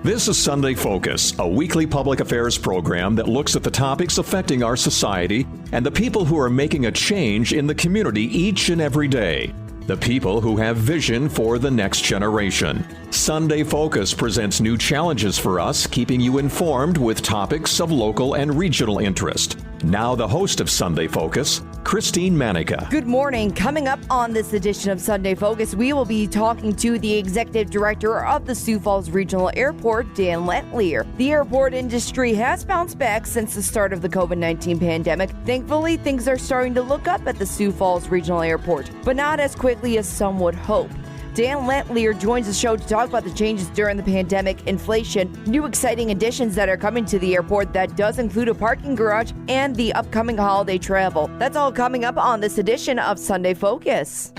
This is Sunday Focus, a weekly public affairs program that looks at the topics affecting our society and the people who are making a change in the community each and every day. The people who have vision for the next generation. Sunday Focus presents new challenges for us, keeping you informed with topics of local and regional interest. Now the host of Sunday Focus, Christine Manica. Good morning. Coming up on this edition of Sunday Focus, we will be talking to the executive director of the Sioux Falls Regional Airport, Dan Letellier. The airport industry has bounced back since the start of the COVID-19 pandemic. Thankfully, things are starting to look up at the Sioux Falls Regional Airport, but not as quickly as some would hope. Dan Letellier joins the show to talk about the changes during the pandemic, inflation, new exciting additions that are coming to the airport that does include a parking garage, and the upcoming holiday travel. That's all coming up on this edition of Sunday Focus.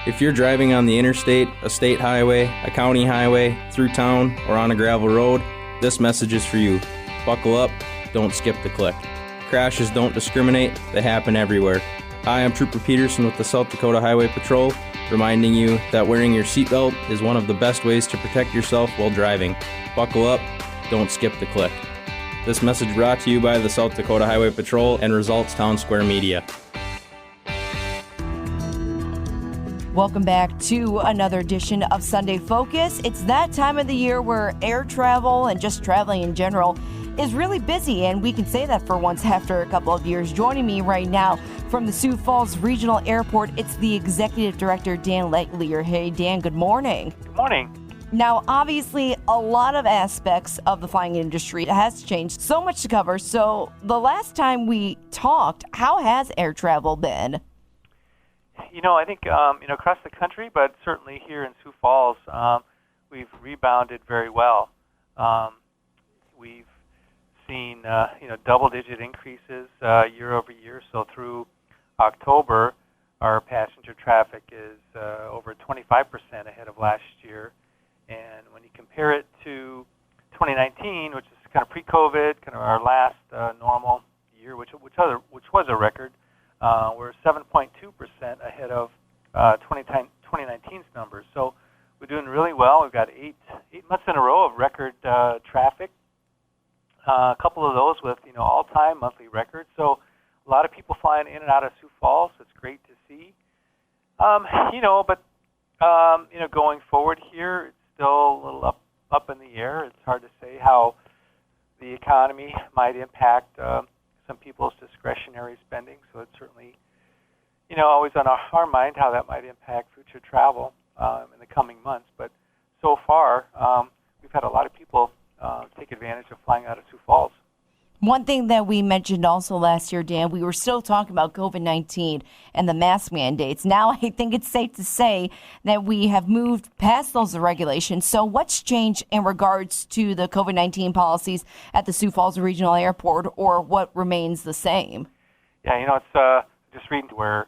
If you're driving on the interstate, a state highway, a county highway, through town, or on a gravel road, this message is for you. Buckle up, don't skip the click. Crashes don't discriminate, they happen everywhere. Hi, I'm Trooper Peterson with the South Dakota Highway Patrol, reminding you that wearing your seatbelt is one of the best ways to protect yourself while driving. Buckle up, don't skip the click. This message brought to you by the South Dakota Highway Patrol and Results Town Square Media. Welcome back to another edition of Sunday Focus. It's that time of the year where air travel and just traveling in general is really busy, and we can say that for once after a couple of years. Joining me right now from the Sioux Falls Regional Airport, it's the Executive Director, Dan Letellier. Hey, Dan, good morning. Good morning. Now, obviously, a lot of aspects of the flying industry has changed. So much to cover. So the last time we talked, how has air travel been? I think, across the country, but certainly here in Sioux Falls, we've rebounded very well. We've seen, double-digit increases year over year. So through October, our passenger traffic is over 25% ahead of last year. And when you compare it to 2019, which is kind of pre-COVID, kind of our last normal year, which was a record, we're 7.2% ahead of 2019's numbers. So we're doing really well. We've got eight months in a row of record traffic. A couple of those with all-time monthly records. So a lot of people flying in and out of Sioux Falls. It's great to see. Going forward here, it's still a little up in the air. It's hard to say how the economy might impact some people's discretionary spending. So it's certainly always on our mind how that might impact future travel in the coming months. But so far, we've had a lot of people take advantage of flying out of Sioux Falls. One thing that we mentioned also last year, Dan, we were still talking about COVID-19 and the mask mandates. Now I think it's safe to say that we have moved past those regulations. So what's changed in regards to the COVID-19 policies at the Sioux Falls Regional Airport, or what remains the same? Yeah, it's just reading where,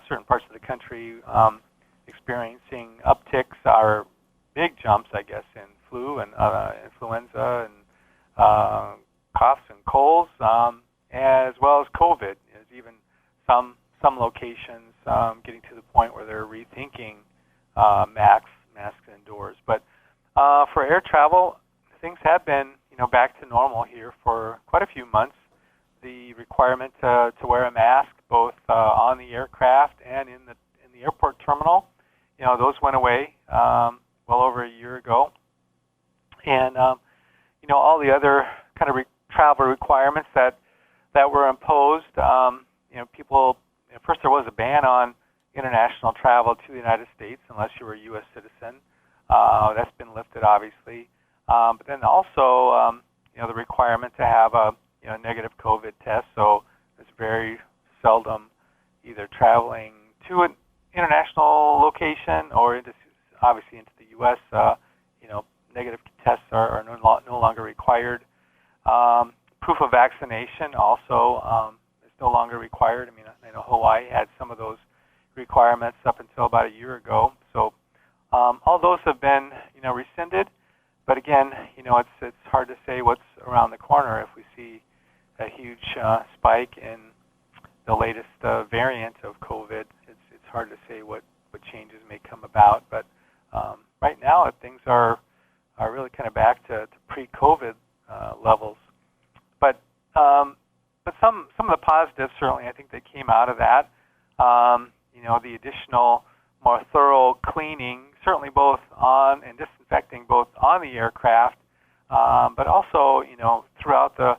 certain parts of the country experiencing upticks are big jumps, I guess, in flu and influenza and coughs and colds, as well as COVID. There's even some locations getting to the point where they're rethinking masks indoors. But for air travel, things have been back to normal here for quite a few months. The requirement to wear a mask both on the aircraft and in the airport terminal, those went away well over a year ago. And all the other kind of travel requirements that were imposed. People. First, there was a ban on international travel to the United States unless you were a U.S. citizen. That's been lifted, obviously. But then also, the requirement to have a negative COVID test. So it's very seldom either traveling to an international location or obviously into the U.S. Negative tests are no longer required. Proof of vaccination also is no longer required. I mean, I know Hawaii had some of those requirements up until about a year ago. So all those have been, rescinded. But again, it's hard to say what's around the corner if we see a huge spike in the latest variant of COVID. It's hard to say what changes may come about. But right now, things are are really kind of back to pre-COVID levels. But some of the positives certainly I think that came out of that. The additional more thorough cleaning, certainly both on and disinfecting both on the aircraft, but also throughout the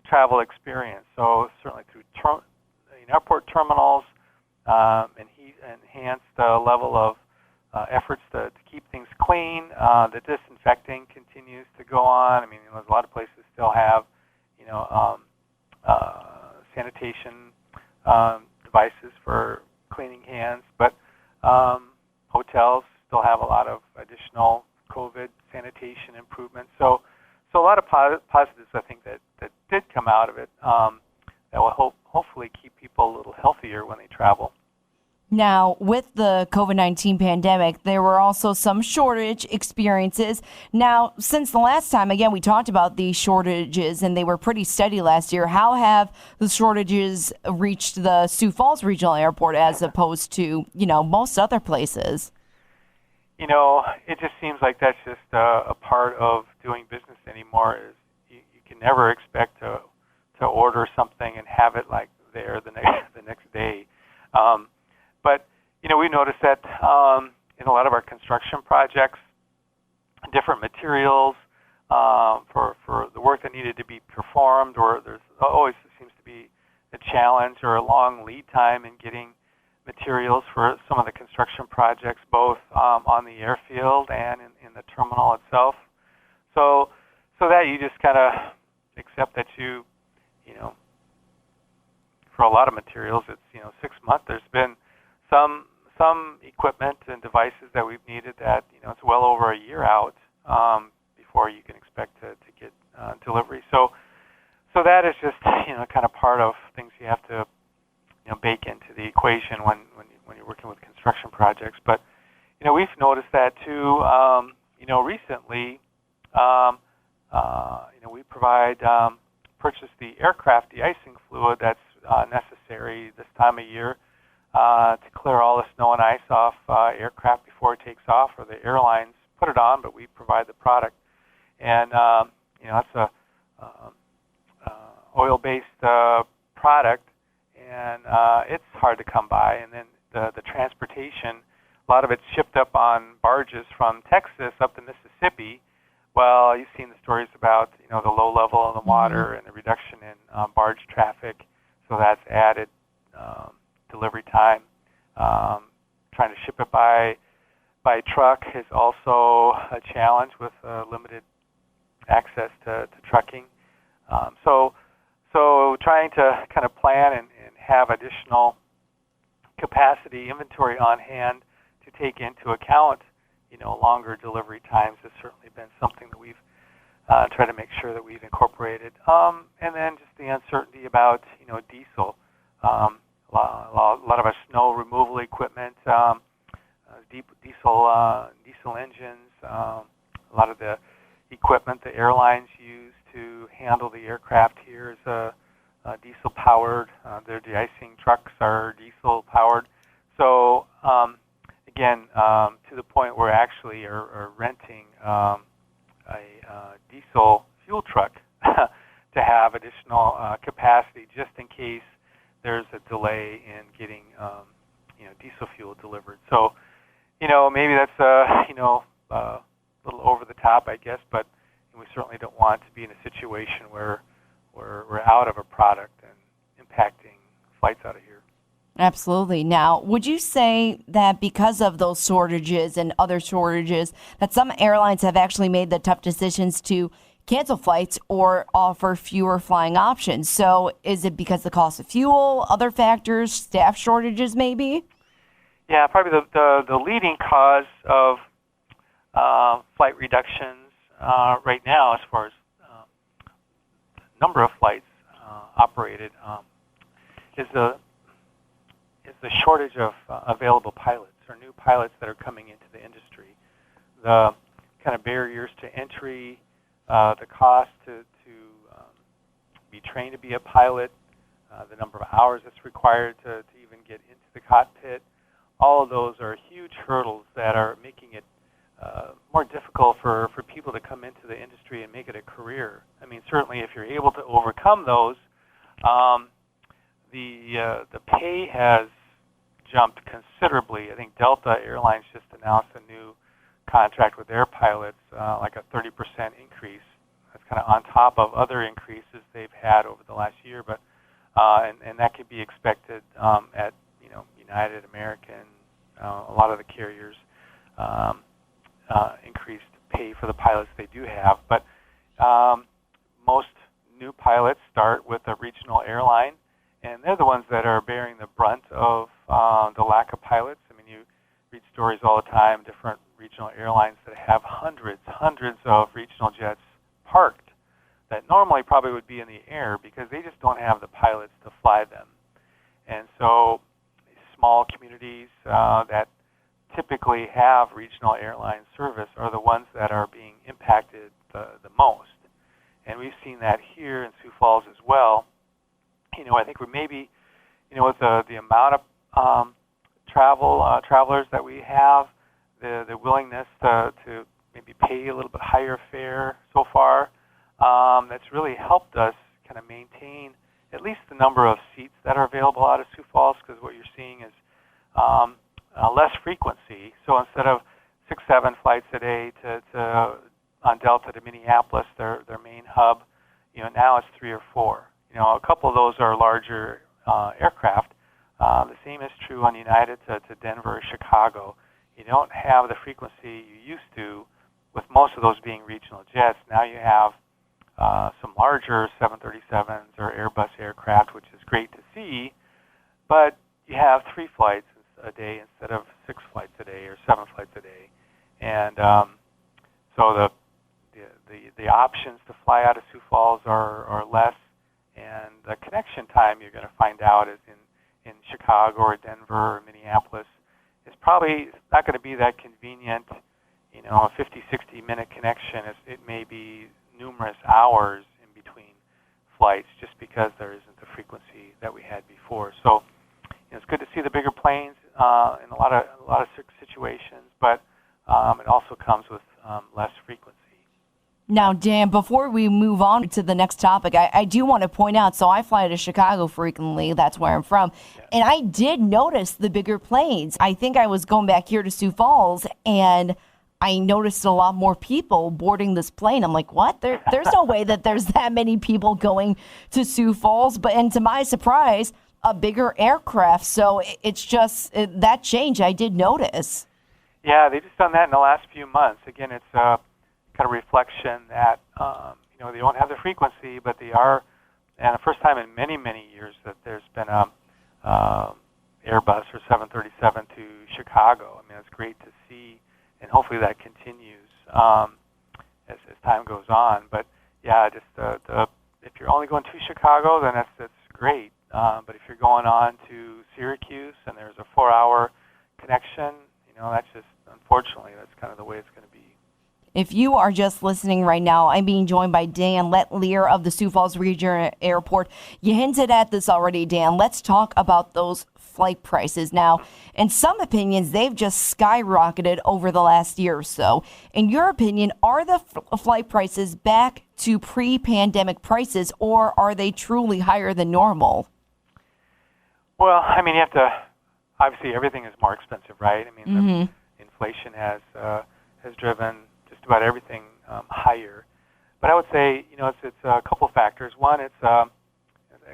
travel experience. So certainly through airport terminals, enhanced level of efforts to keep things clean. The disinfecting continues to go on. I mean, there's a lot of places still have sanitation devices for cleaning hands, but hotels still have a lot of additional COVID sanitation improvements. So a lot of positives I think that did come out of it that will hopefully keep people a little healthier when they travel. Now, with the COVID-19 pandemic, there were also some shortage experiences. Now, since the last time, again, we talked about these shortages, and they were pretty steady last year. How have the shortages reached the Sioux Falls Regional Airport as opposed to, most other places? It just seems like that's just a part of doing business anymore. Is you can never expect to order something and have it like there the next day. But we noticed that in a lot of our construction projects, different materials for the work that needed to be performed, or there's always seems to be a challenge or a long lead time in getting materials for some of the construction projects, both on the airfield and in the terminal itself. So that you just kind of accept that for a lot of materials, it's 6 months. There's been some equipment and devices that we've needed that it's well over a year out before you can expect to get delivery. So that is just kind of part of things you have to bake into the equation when you're working with construction projects. But we've noticed that too. Recently, we purchase the aircraft de-icing fluid that's necessary this time of year to clear all the snow and ice off aircraft before it takes off, or the airlines put it on, but we provide the product. And that's a oil-based product, and it's hard to come by. And then the transportation, a lot of it's shipped up on barges from Texas up to Mississippi. Well, you've seen the stories about the low level in the water and the reduction in barge traffic, so that's added delivery time. Trying to ship it by truck is also a challenge with limited access to trucking. So trying to kind of plan and have additional capacity inventory on hand to take into account longer delivery times has certainly been something that we've tried to make sure that we've incorporated. And then just the uncertainty about diesel. A lot of our snow removal equipment, diesel engines, a lot of the equipment the airlines use to handle the aircraft here is diesel powered. Their de-icing trucks are diesel powered. So again, to the point where actually are renting a diesel fuel truck to have additional capacity just in case there's a delay in getting diesel fuel delivered. So maybe that's a little over the top, I guess, but we certainly don't want to be in a situation where we're out of a product and impacting flights out of here. Absolutely. Now, would you say that because of those shortages and other shortages, that some airlines have actually made the tough decisions to cancel flights or offer fewer flying options? So is it because the cost of fuel, other factors, staff shortages maybe? Yeah, probably the leading cause of flight reductions right now, as far as number of flights operated, is the shortage of available pilots or new pilots that are coming into the industry. The kind of barriers to entry, the cost to be trained to be a pilot, the number of hours that's required to even get into the cockpit, all of those are huge hurdles that are making it more difficult for people to come into the industry and make it a career. I mean, certainly if you're able to overcome those, the pay has jumped considerably. I think Delta Airlines just announced a new contract with their pilots, like a 30% increase. That's kind of on top of other increases they've had over the last year, but and that could be expected at United, American, a lot of the carriers increased pay for the pilots they do have. But most new pilots start with a regional airline, and they're the ones that are bearing the brunt of the lack of pilots. I mean, you read stories all the time, different regional airlines that have hundreds of regional jets parked that normally probably would be in the air because they just don't have the pilots to fly them. And so small communities that typically have regional airline service are the ones that are being impacted the most. And we've seen that here in Sioux Falls as well. I think we're maybe, with the amount of travelers that we have, the willingness to maybe pay a little bit higher fare so far, that's really helped us kind of maintain at least the number of seats that are available out of Sioux Falls, because what you're seeing is less frequency. So instead of 6-7 flights a day to on Delta to Minneapolis, their main hub, now it's 3 or 4. A couple of those are larger aircraft. The same is true on United to Denver or Chicago. You don't have the frequency you used to, with most of those being regional jets. Now you have some larger 737s or Airbus aircraft, which is great to see, but you have 3 flights a day instead of 6 flights a day or 7 flights a day. And so the options to fly out of Sioux Falls are less, and the connection time you're going to find out is in Chicago or Denver or Minneapolis is probably not going to be that convenient. A 50, 60-minute connection, it may be numerous hours in between flights just because there isn't the frequency that we had before. So it's good to see the bigger planes in a lot of situations, but it also comes with less frequency. Now, Dan, before we move on to the next topic, I do want to point out, so I fly to Chicago frequently. That's where I'm from. Yeah. And I did notice the bigger planes. I think I was going back here to Sioux Falls, and I noticed a lot more people boarding this plane. I'm like, what? There's no way that there's that many people going to Sioux Falls. And to my surprise, a bigger aircraft. So it's just that change I did notice. Yeah, they've just done that in the last few months. Again, it's kind of reflection that they don't have the frequency, but they are, and the first time in many, many years that there's been a Airbus or 737 to Chicago. I mean, it's great to see, and hopefully that continues as time goes on. But yeah, just if you're only going to Chicago, then that's great. But if you're going on to Syracuse and there's a 4-hour connection, that's just, unfortunately, that's kind of the way it's going to be. If you are just listening right now, I'm being joined by Dan Letellier of the Sioux Falls Regional Airport. You hinted at this already, Dan. Let's talk about those flight prices. Now, in some opinions, they've just skyrocketed over the last year or so. In your opinion, are the flight prices back to pre-pandemic prices, or are they truly higher than normal? Well, I mean, you have to, obviously everything is more expensive, right? I mean, the inflation has driven just about everything higher. But I would say, it's a couple of factors. One, it's an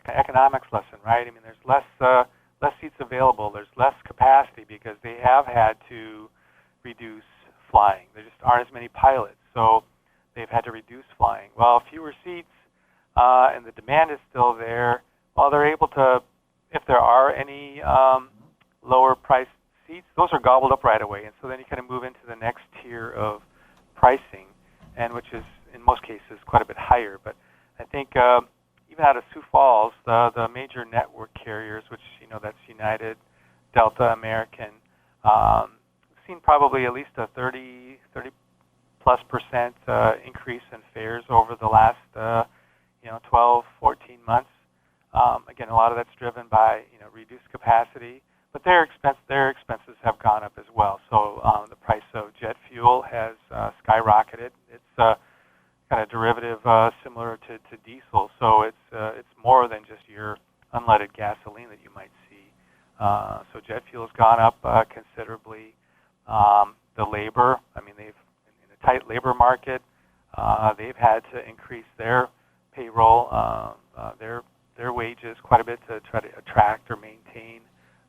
economics lesson, right? I mean, there's less seats available. There's less capacity because they have had to reduce flying. There just aren't as many pilots, so they've had to reduce flying. Well, fewer seats, and the demand is still there. Well, they're able to, if there are any lower priced seats, those are gobbled up right away, and so then you kind of move into the next tier of pricing, and which is in most cases quite a bit higher. But I think even out of Sioux Falls, the major network carriers, which that's United, Delta, American, seen probably at least a 30+% increase in fares over the last 12, 14 months. Again, a lot of that's driven by reduced capacity, but their expenses have gone up as well. So the price of jet fuel has skyrocketed. It's kind of derivative similar to diesel, so it's more than just your unleaded gasoline that you might see. So jet fuel has gone up considerably. The labor, I mean, they've in a tight labor market, they've had to increase their payroll, their wages quite a bit to try to attract or maintain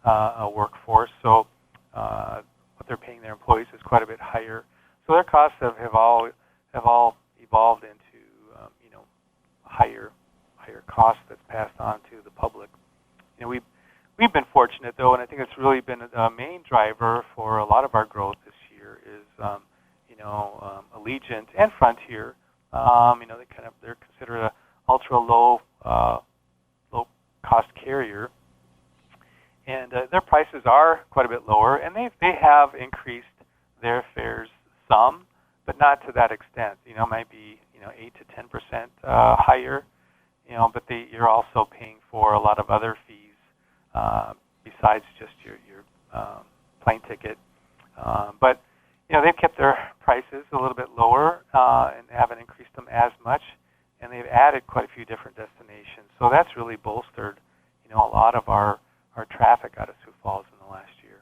a workforce. So what they're paying their employees is quite a bit higher. So their costs have all evolved into higher costs that's passed on to the public. We've been fortunate though, and I think it's really been a main driver for a lot of our growth this year is Allegiant and Frontier. They're considered a ultra low cost carrier, and their prices are quite a bit lower, and they have increased their fares some, but not to that extent. Might be 8 to 10% higher. But you're also paying for a lot of other fees besides just your plane ticket. But they've kept their prices a little bit lower and haven't increased them as much, and they've added quite a few different destinations. So that's really bolstered a lot of our traffic out of Sioux Falls in the last year.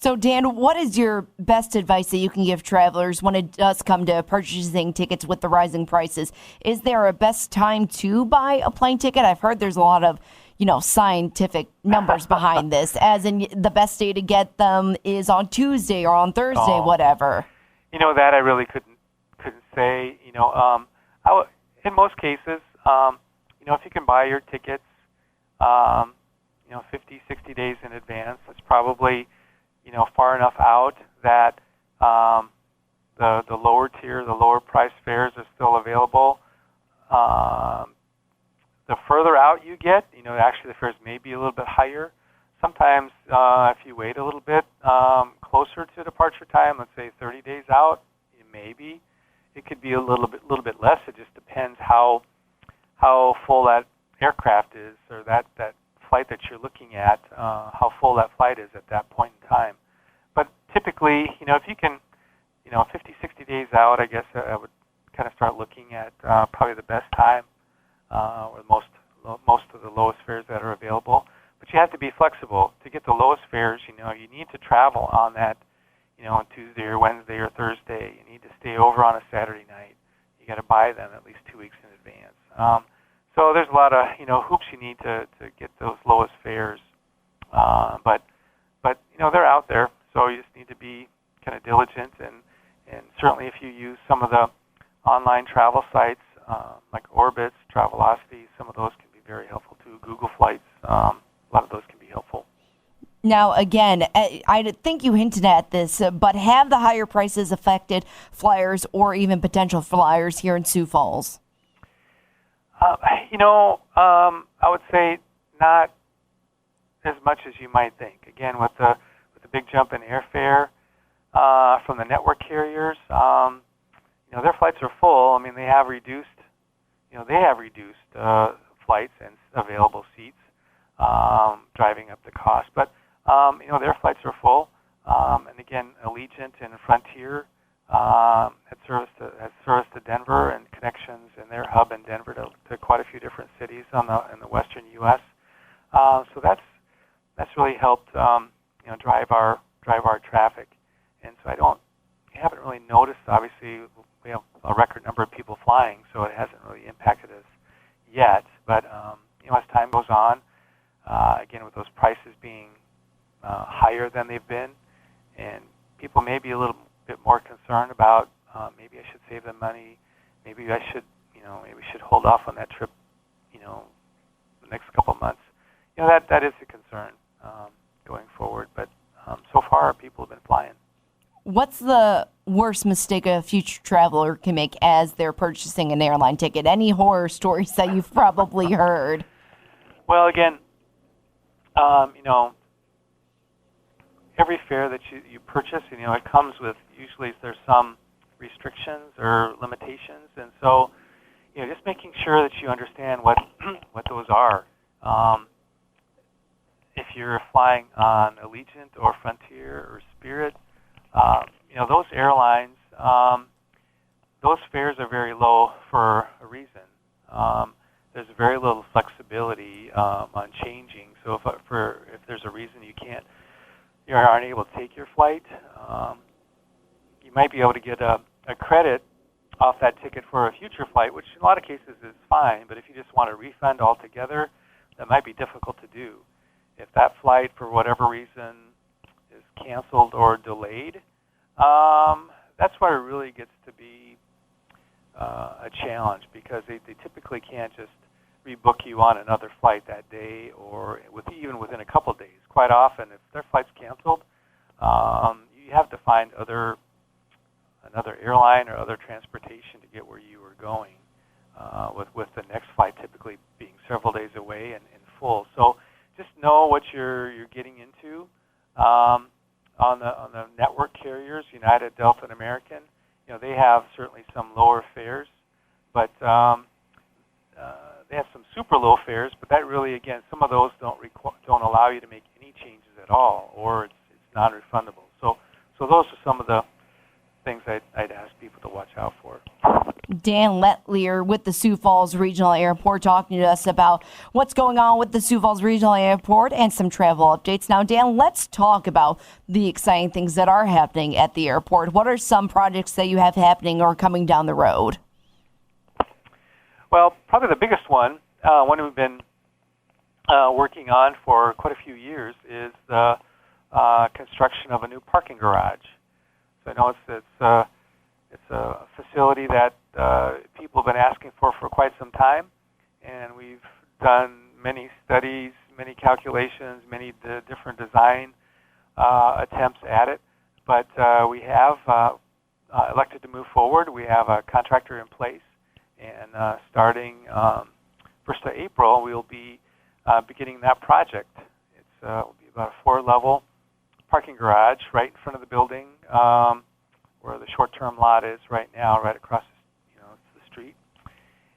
So, Dan, what is your best advice that you can give travelers when it does come to purchasing tickets with the rising prices? Is there a best time to buy a plane ticket? I've heard there's a lot of, scientific numbers behind this, as in the best day to get them is on Tuesday or on Thursday, whatever. That I really couldn't say. In most cases, if you can buy your tickets, 50, 60 days in advance, it's probably far enough out that the lower tier, the lower price fares are still available. The further out you get, actually the fares may be a little bit higher. Sometimes if you wait a little bit closer to departure time, let's say 30 days out, maybe it could be a little bit less. It just depends how full that aircraft is, or that flight that you're looking at, how full that flight is at that point in time. But typically, if you can, 50, 60 days out, I guess I would kind of start looking at probably the best time, or most of the lowest fares that are available. But you have to be flexible. To get the lowest fares, you need to travel on that, on Tuesday or Wednesday or Thursday. You need to stay over on a Saturday night. You got to buy them at least 2 weeks in advance. So there's a lot of hoops you need to get those lowest fares, but they're out there. So you just need to be kind of diligent, and certainly if you use some of the online travel sites like Orbitz, Travelocity, some of those can be very helpful too. Google Flights, a lot of those can be helpful. Now, again, I think you hinted at this, but have the higher prices affected flyers or even potential flyers here in Sioux Falls? I would say not as much as you might think. Again, with the big jump in airfare from the network carriers, their flights are full. I mean, they have reduced flights and available seats, driving up the cost. But their flights are full. And again, Allegiant and Frontier has service to Denver and connections in their hub in Denver to quite a few different cities in the western U.S. So that's really helped drive our traffic. And so we haven't really noticed. Obviously, we have a record number of people flying, so it hasn't really impacted us yet. But as time goes on, again with those prices being higher than they've been, and people may be a little bit more concerned about maybe I should save the money, maybe I should hold off on that trip, the next couple of months. That is a concern going forward. But so far, people have been flying. What's the worst mistake a future traveler can make as they're purchasing an airline ticket? Any horror stories that you've probably heard? Well, again, every fare that you purchase, it comes with, usually there's some restrictions or limitations, and so just making sure that you understand what those are. if you're flying on Allegiant or Frontier or Spirit, those airlines, those fares are very low for a reason. There's very little flexibility on changing. So if there's a reason you aren't able to take your flight, you might be able to get a credit off that ticket for a future flight, which in a lot of cases is fine. But if you just want a refund altogether, that might be difficult to do. If that flight, for whatever reason, is canceled or delayed, that's where it really gets to be a challenge, because they typically can't just rebook you on another flight that day or even within a couple of days. Quite often, if their flight's canceled, you have to find another airline or other transportation to get where you were going, with the next flight typically being several days away and full. So just know what you're getting into. On the network carriers, United, Delta, and American, they have certainly some lower fares, but they have some super low fares. But that really, again, some of those don't allow you to make any changes at all, or it's non-refundable. So those are some of the things I'd ask people to watch out for. Dan Letellier with the Sioux Falls Regional Airport talking to us about what's going on with the Sioux Falls Regional Airport and some travel updates. Now, Dan, let's talk about the exciting things that are happening at the airport. What are some projects that you have happening or coming down the road? Well, probably the biggest one we've been working on for quite a few years, is the construction of a new parking garage. So I know it's a facility that people have been asking for quite some time, and we've done many studies, many calculations, many different design attempts at it. But we have elected to move forward. We have a contractor in place, and starting 1st of April, we'll be beginning that project. Will be about a 4-level parking garage right in front of the building, where the short-term lot is right now, right across the street.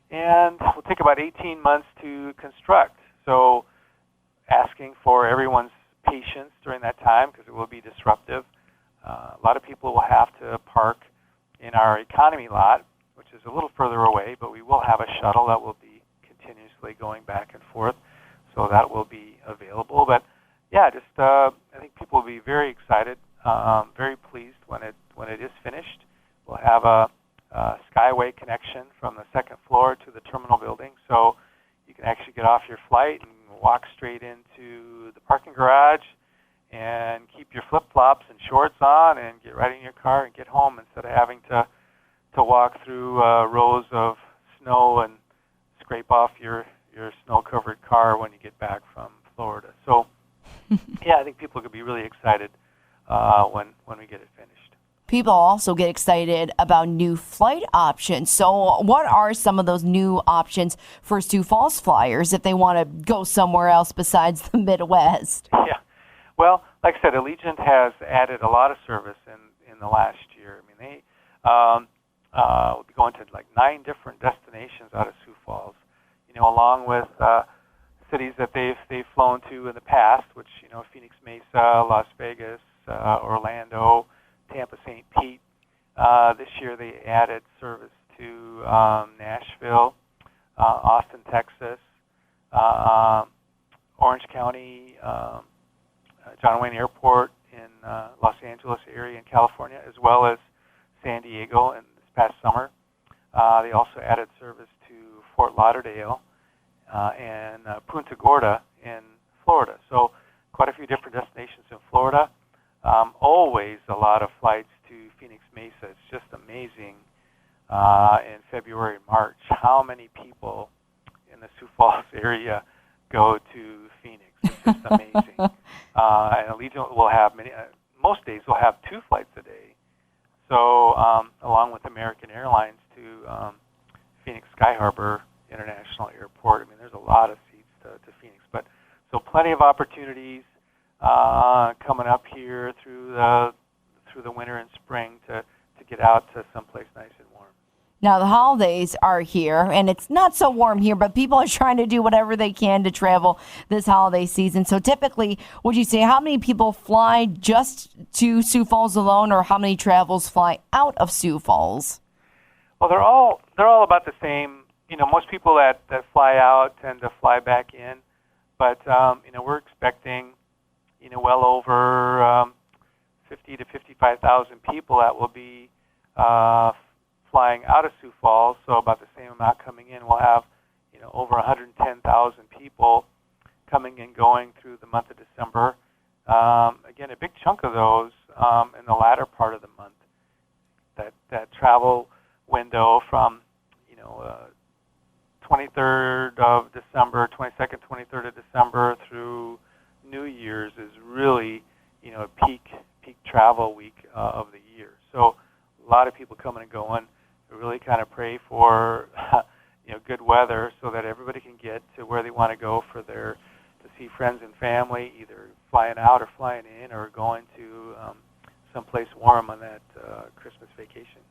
And it will take about 18 months to construct. So asking for everyone's patience during that time, because it will be disruptive. A lot of people will have to park in our economy lot, which is a little further away, but we will have a shuttle that will be continuously going back and forth, so that will be available. But yeah, I think people will be very excited, very pleased when it is finished. We'll have a skyway connection from the second floor to the terminal building, so you can actually get off your flight and walk straight into the parking garage and keep your flip-flops and shorts on and get right in your car and get home, instead of having to walk through rows of snow and scrape off your snow-covered car when you get back from Florida. So yeah, I think people could be really excited when we get it finished. People also get excited about new flight options. So what are some of those new options for Sioux Falls flyers if they want to go somewhere else besides the Midwest? Yeah. Well, like I said, Allegiant has added a lot of service in the last year. I mean, they will be going to like 9 different destinations out of Sioux Falls, along with cities that they've flown to in the past, which, Phoenix Mesa, Las Vegas, Orlando, Tampa, St. Pete. This year they added service to Nashville, Austin, Texas, Orange County, John Wayne Airport in Los Angeles area in California, as well as San Diego in this past summer. They also added service to Fort Lauderdale and Punta Gorda in Florida. So quite a few different destinations in Florida. Always a lot of flights to Phoenix Mesa. It's just amazing in February and March how many people in the Sioux Falls area go to Phoenix. It's just amazing. And Allegiant will have most days will have 2 flights a day. So along with American Airlines to Phoenix Sky Harbor International Airport. I mean, there's a lot of seats to Phoenix. But so plenty of opportunities coming up here through the winter and spring to get out to someplace nice and warm. Now, the holidays are here, and it's not so warm here, but people are trying to do whatever they can to travel this holiday season. So typically, would you say how many people fly just to Sioux Falls alone, or how many travels fly out of Sioux Falls? Well, they're all about the same. Most people that fly out tend to fly back in, but we're expecting well over 50 to 55,000 people that will be flying out of Sioux Falls, so about the same amount coming in. We'll have, over 110,000 people coming and going through the month of December. Again, a big chunk of those in the latter part of the month. That travel window from, 23rd of December, 22nd, 23rd of December through New Year's is really, a peak travel week of the year. So a lot of people coming and going. We really kind of pray for good weather so that everybody can get to where they want to go to see friends and family, either flying out or flying in, or going to someplace warm on that Christmas vacation.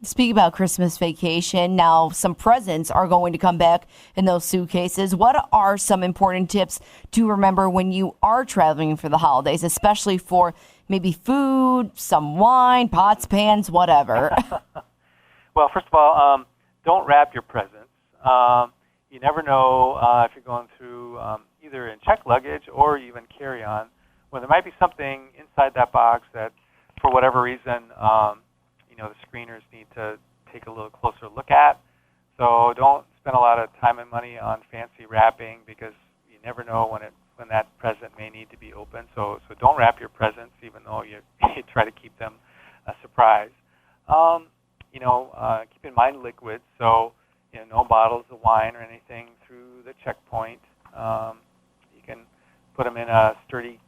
Speaking about Christmas vacation, now some presents are going to come back in those suitcases. What are some important tips to remember when you are traveling for the holidays, especially for maybe food, some wine, pots, pans, whatever? Well, first of all, don't wrap your presents. You never know if you're going through either in checked luggage or even carry-on, where there might be something inside that box that, for whatever reason, the screeners need to take a little closer look at. So don't spend a lot of time and money on fancy wrapping, because you never know when that present may need to be opened. So don't wrap your presents, even though you try to keep them a surprise. Keep in mind liquids. So no bottles of wine or anything through the checkpoint. You can put them in a sturdy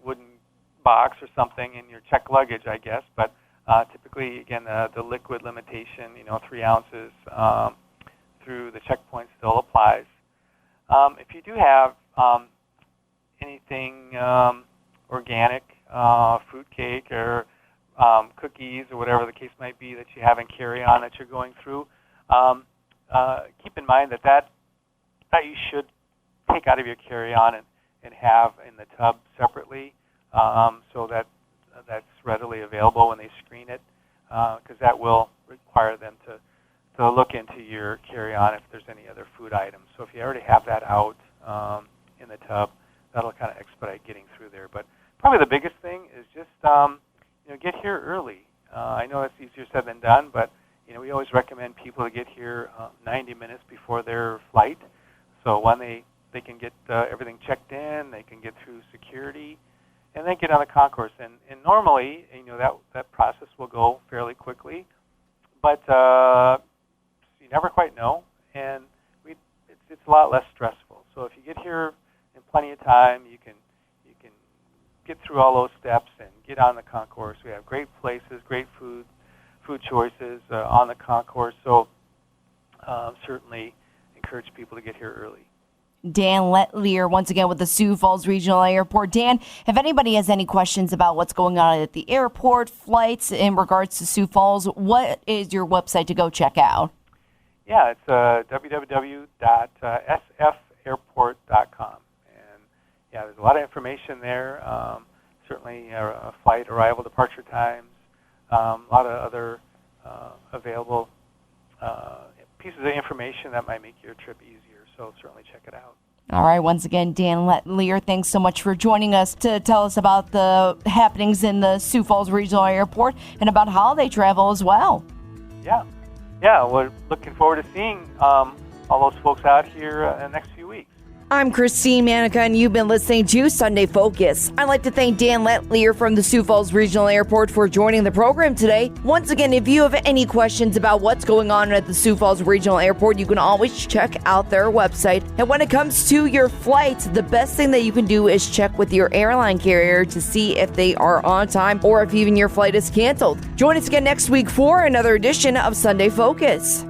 wooden box or something in your checked luggage, I guess, but typically, again, the liquid limitation, 3 ounces through the checkpoint still applies. If you do have anything organic, fruit cake or cookies or whatever the case might be that you have in carry-on that you're going through, keep in mind that you should take out of your carry-on and have in the tub separately, so that that's readily available when they screen it, because that will require them to look into your carry-on if there's any other food items. So if you already have that out in the tub, that'll kind of expedite getting through there. But probably the biggest thing is just get here early. I know that's easier said than done, but we always recommend people to get here 90 minutes before their flight. So when they can get everything checked in, they can get through security, and then get on the concourse. And normally, that process will go fairly quickly, but you never quite know, and it's a lot less stressful. So if you get here in plenty of time, you can get through all those steps and get on the concourse. We have great places, great food choices on the concourse. So certainly encourage people to get here early. Dan Letellier, once again with the Sioux Falls Regional Airport. Dan, if anybody has any questions about what's going on at the airport, flights in regards to Sioux Falls, what is your website to go check out? Yeah, it's www.sfairport.com. And yeah, there's a lot of information there. Certainly flight arrival, departure times, a lot of other available pieces of information that might make your trip easier. So certainly check it out. All right. Once again, Dan Letellier, thanks so much for joining us to tell us about the happenings in the Sioux Falls Regional Airport and about holiday travel as well. Yeah. We're looking forward to seeing all those folks out here in the next few weeks. I'm Christine Manica, and you've been listening to Sunday Focus. I'd like to thank Dan Letellier from the Sioux Falls Regional Airport for joining the program today. Once again, if you have any questions about what's going on at the Sioux Falls Regional Airport, you can always check out their website. And when it comes to your flights, the best thing that you can do is check with your airline carrier to see if they are on time or if even your flight is canceled. Join us again next week for another edition of Sunday Focus.